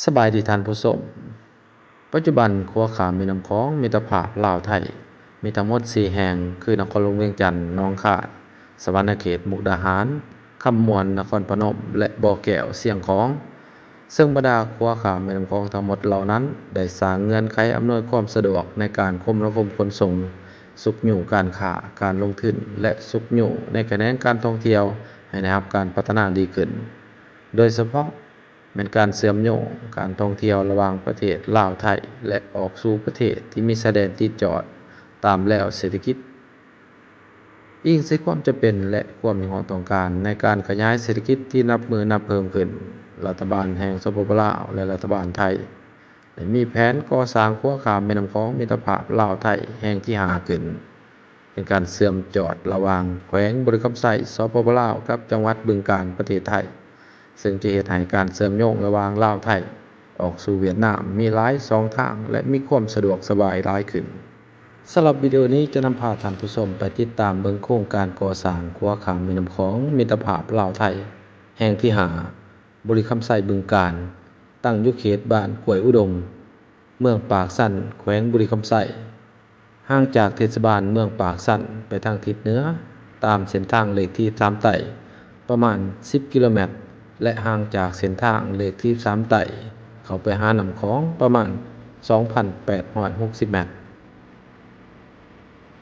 สบายดีท่านผู้ชมปัจจุบันขัวขามแม่น้ำคองมิตรภาพลาวไทยมีทั้งหมด4แห่งคือนครหลวงเวียงจันทน์หนองคายสะหวรรณเขตมุกดาหารคำมวนนครพนมและบ่อแก้วเสียงของซึ่งบรรดาขัวขามแม่น้ำคองทั้งหมดเหล่านั้นได้สร้างเงื่อนไขอำนวยความสะดวกในการคมนาคมขนส่งสุขอยู่การค้าการลงทุนและสุขอยู่ในแขนงการท่องเที่ยวให้ได้รับการพัฒนาดีขึ้นโดยเฉพาะเป็นการเชื่อมโยงการท่องเที่ยวระหว่างประเทศลาวไทยและออกสู่ประเทศที่มีชายแดนติดจอดตามแนวเศรษฐกิจอิงใส่ความจำเป็นและความมีความต้องการในการขยายเศรษฐกิจที่นับมือนับเพิ่มขึ้นรัฐบาลแห่งสปปลาวและรัฐบาลไทยได้มีแผนก่อสร้างขัวขามแม่น้ำคองมิตรภาพลาวไทยแห่งที่5ขึ้นเป็นการเชื่อมจอดระหว่างแขวงบริคำไสสปปลาวกับจังหวัดบึงกาฬประเทศไทยซึ่งจะเฮ็ดให้การเชื่อมโยงระหว่างลาวไทยออกสู่เวียดนามมีหลายช่องทางและมีความสะดวกสบายหลายขึ้นสำหรับวิดีโอนี้จะนำพาท่านผู้ชมไปติดตามเบิ่งโครงการก่อสร้างขัวขามแม่น้ำคองมิตรภาพลาวไทยแห่งที่5บริคำไสบึงกาฬตั้งอยู่เขตบ้านกล้วยอุดมเมืองปากสั่นแขวงบริคำไสห่างจากเทศบาลเมืองปากสั่นไปทางทิศเหนือตามเส้นทางเลขที่3ไต่ประมาณ10กิโลเมตรและห่างจากเส้นทางเลขที่3ไต่เข้าไปหาน้ำคองประมาณ 2,860 เมตร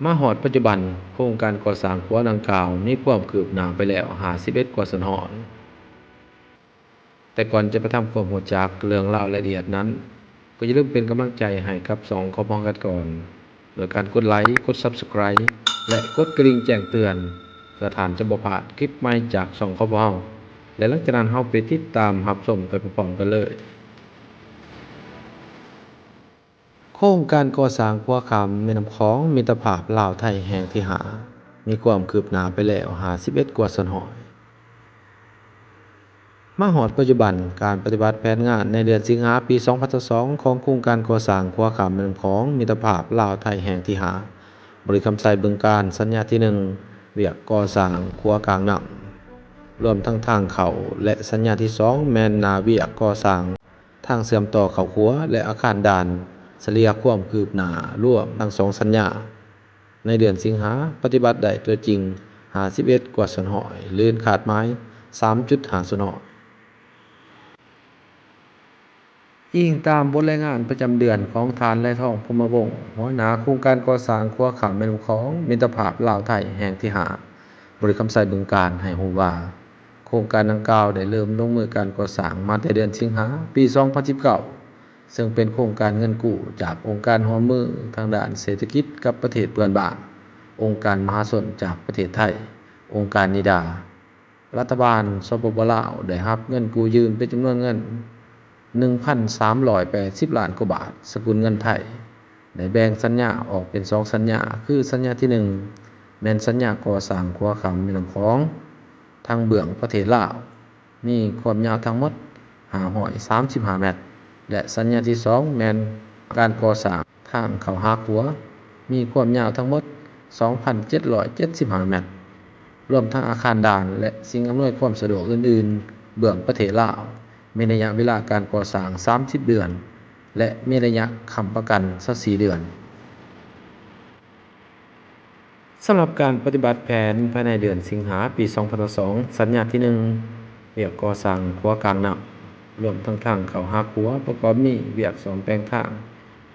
มาฮอดปัจจุบันโครงการก่อสร้างขัวดังกล่าวมีความคืบหน้าไปแล้ว51กว่าส่วนหอนแต่ก่อนจะไปทำความรู้จักเรื่องราวรายละเอียดนั้นก็อย่าลืมเป็นกำลังใจให้กับ2คพกันก่อนโดยการกดไลค์กด Subscribe และกดกระดิ่งแจ้งเตือนเพื่อท่านจะบ่พลาดคลิปใหม่จาก2คพและหลังจากนั้นเราไปติดตามรับชมไปพร้อมๆกันเลยโครงการก่อสร้างขัวขามแม่น้ำคองมิตรภาพลาวไทยแห่งที่5มีความคืบหน้าไปแล้ว51กว่าส่วนหอยมาฮอดปัจจุบันการปฏิบัติแผนงานในเดือนสิงหาคมปี2022ของโครงการก่อสร้างขัวขามแม่น้ำคองมิตรภาพลาวไทยแห่งที่5บริคำไสบึงกาฬสัญญาที่1เวียกก่อสร้างขัวกลางน้ำรวมทั้งทางเข้าและสัญญาที่2แม่นหน้าเวียกก่อสร้างทางเชื่อมต่อเข้าขัวและอาคารด่านเฉลี่ยความคืบหน้ารวมทั้ง2สัญญาในเดือนสิงหาปฏิบัติได้ตัวจริง51กว่าส่วนหอยลื่นขาดไม้ 3.5 ส่วนหอยอิงตามบทรายงานประจำเดือนของฐานไร่ทองพรหมวงศ์หัวหน้าโครงการก่อสร้างขัวขามแม่น้ำคองมิตรภาพลาวไทยแห่งที่5บริคำไสบึงกาฬให้รู้ว่าโครงการดังกล่าวได้เริ่มลงมือการก่อสร้างมาแต่เดือนสิงหาคมปี2019ซึ่งเป็นโครงการเงินกู้จากองค์การร่วมมือทางด้านเศรษฐกิจกับประเทศเพื่อนบ้านองค์การมหาชนจากประเทศไทยองค์การนิดารัฐบาลสปปลาวได้รับเงินกู้ยืมเป็นจำนวนเงิน 1,380 ล้านกว่าบาทสกุลเงินไทยได้แบ่งสัญญาออกเป็น2สัญญาคือสัญญาที่1แม่นสัญญาก่อสร้างขัวขามแม่น้ำคองทางเบื้องประเทศลาวมีความยาวทั้งหมด535เมตรและสัญญาที่2แม่นการก่อสร้างทางเข้าหาขัวมีความยาวทั้งหมด 2,775 เมตรรวมทั้งอาคารด่านและสิ่งอำนวยความสะดวกอื่นๆเบื้องประเทศลาวมีระยะเวลาการก่อสร้าง30เดือนและมีระยะค้ำประกัน24เดือนสำหรับการปฏิบัติแผนภายในเดือนสิงหาคมปี2022สัญญาที่1เวียกก่อสร้างขัวกลางน้ำรวมทั้งทางเข้าหาขัวประกอบมีเวียกซ่อมแปลงทาง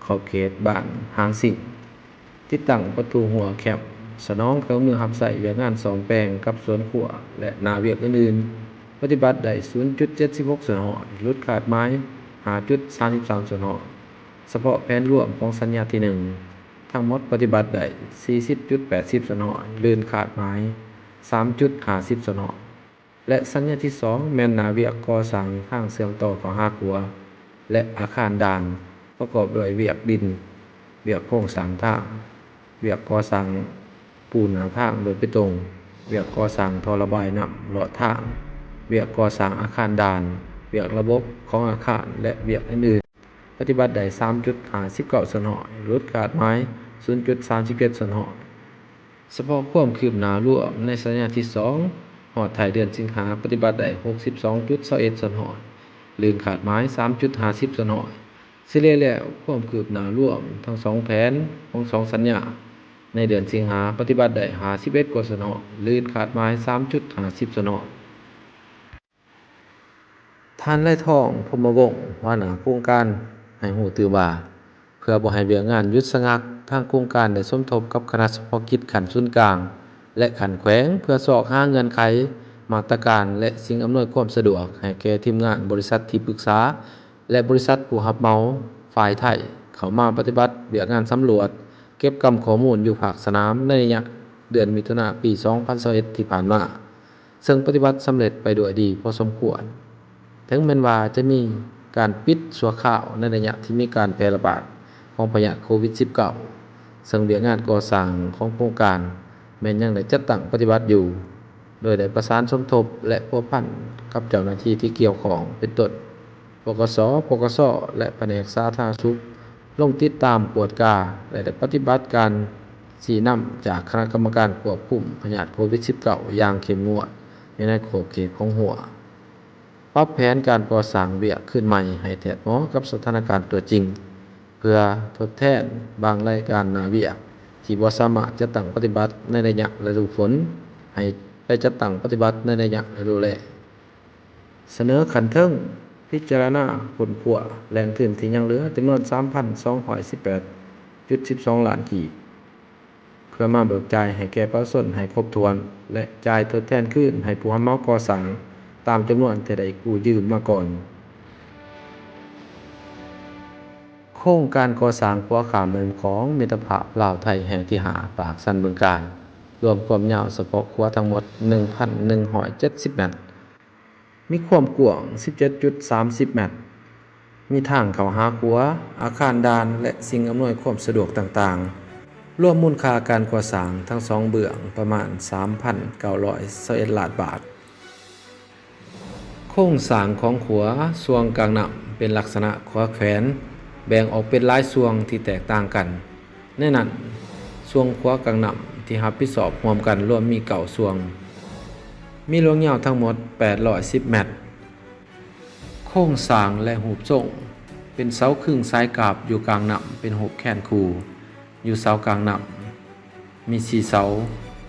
เข้าเขตบ้านหางสิงติดตั้งประตูหัวแคบสนองเครื่องมือรับใช้เวียกงานซ่อมแปลงกับสวนครัวและหน้าเวียกอื่นๆปฏิบัติได้ 0.76 ส่วนหอยลดขาดไม้ 5.33 ส่วนหอยเฉพาะแผนรวมของสัญญาที่1ทั้งหมดปฏิบัติได้ 40.80 ส่วนหอยลื่นขาดไม้ 3.50 ส่วนหอยและสัญญาที่2แม่นหน้าเวียกก่อสร้างทางเชื่อมต่อเข้าหาขัวและอาคารด่านประกอบด้วยเวียกดินเวียกโครงสร้างทางเวียกก่อสร้างปูนหน้าทางโดยตรงเวียกก่อสร้างท่อระบายน้ำลอดทางเวียกก่อสร้างอาคารด่านเวียกระบบของอาคารและเวียกอื่นๆปฏิบัติได้ 3.59 ส่วนหอยลดขาดไม้ 0.37 ส่วนหอยเฉพาะความคืบหน้ารวมในสัญญาที่2ฮอดท้ายเดือนสิงหาคมปฏิบัติได้ 62.21 ส่วนหอย ลื่นขาดไม้ 3.50 สนอสิเลียแล้วความคืบหน้ารวมทั้ง2แผนของ2สัญญาในเดือนสิงหาปฏิบัติได้51กว่าสนอลื่นขาดไม้ 3.50 สนอท่านไร่ทองพรหมวงศ์หัวหน้าโครงการให้รู้ตื่อว่าเพื่อบ่ให้เวียกงานหยุดชะงักทางโครงการได้สมทบกับคณะเฉพาะกิจขั้นศูนย์กลางและขั้นแขวงเพื่อสอกหาเงื่อนไขมาตรการและสิ่งอำนวยความสะดวกให้แก่ทีมงานบริษัทที่ปรึกษาและบริษัทผู้รับเหมาฝ่ายไทยเข้ามาปฏิบัติเวียกงานสำรวจเก็บกำข้อมูลอยู่ภาคสนามในระยะเดือนมิถุนายนปี 2021 ที่ผ่านมาซึ่งปฏิบัติสำเร็จไปด้วยดีพอสมควรถึงแม้ว่าจะมีการปิดชั่วคราวในระยะที่มีการแพร่ระบาดของพยาธิโควิด -19 ซึ่งเวียกงานก่อสร้างของโครงการแม้นยังได้จัดตั้งปฏิบัติอยู่โดยได้ประสานสมทบและพัวพันกับเจ้าหน้าที่ที่เกี่ยวข้องเป็นต้นปกส.ปกส.และแผนกสาธารณสุขลงติดตามกวดกาและได้ปฏิบัติการชี้นำจากคณะกรรมการควบคุมพยาธิโควิด -19 อย่างเข้มงวดในขอบเขตของหัวปรับแผนการก่อสร้างเวียกขึ้นใหม่ให้แทบเหมาะกับสถานการณ์ตัวจริงเพื่อทดแทนบางรายการหน้าเวียกที่บ่สามารถจะตั้งปฏิบัติในระยะฤดูฝนให้ไปจัดตั้งปฏิบัติในระยะฤดูแล้งเสนอขั้นเทิงพิจารณาค้นคว้าแหล่งทุนที่ยังเหลือจำนวน 3,218.12 ล้านกีบเพื่อมาเบิกจ่ายให้แก่ประชาชนให้ครบถ้วนและจ่ายทดแทนคืนให้ผู้รับเหมาก่อสร้างตามจำนวนที่ได้กู้ยืมมาก่อนโครงการก่อสร้างขัวข้ามแม่น้ำคลองมิตรภาพลาวไทยแห่งที่ 5 ปากสันบึงกาฬรวมความยาวเฉพาะขัวทั้งหมด 1,170 เมตรมีความกว้าง 17.30 เมตรมีทางเข้าหาขัวอาคารด่านและสิ่งอำนวยความสะดวกต่างๆรวมมูลค่าการก่อสร้างทั้ง2เบื้องประมาณ 3,921 ล้านบาทโครงสร้างของขัวส่วงกลางน้ำเป็นลักษณะขัวแขวนแบ่งออกเป็นหลายส่วงที่แตกต่างกันในนั้นส่วงขัวกลางน้ำที่รับผิดชอบร่วมกันรวมมี9ส่วงมีลวงยาวทั้งหมด810 เมตรโครงสร้างและรูปทรงเป็นเสาครึ่งสายกาบอยู่กลางน้ำเป็นรูปแขนคูอยู่เสากลางน้ำมี4เสา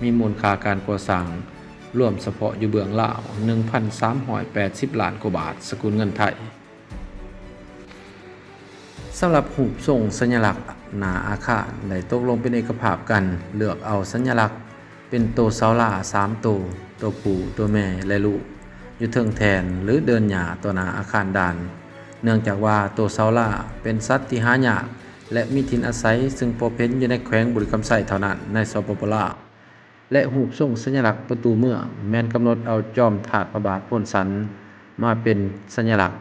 มีมูลค่าการก่อสร้างรวมเฉพาะอยู่เบื้องลาว 1,380 ล้านกว่าบาทสกุลเงินไทยสำหรับรูปทรงสัญลักษณ์หน้าอาคารได้ตกลงเป็นเอกภาพกันเลือกเอาสัญลักษณ์เป็นตัวเสาหล่า3ตัวผู้ตัวแม่และลูกอยู่เทิงแทนหรือเดินหญ้าต่อหน้าอาคารด่านเนื่องจากว่าตัวเสาหล่าเป็นสัตว์ที่หายากและมีถิ่นอาศัยซึ่งพบเห็นอยู่ในแขวงบุรีรัมย์ไส้เท่านั้นในสปป.ลาวและรูปทรงสัญลักษณ์ประตูเมืองแม่นกำหนดเอาจอมธาตุพระบาทโพนสันมาเป็นสัญลักษณ์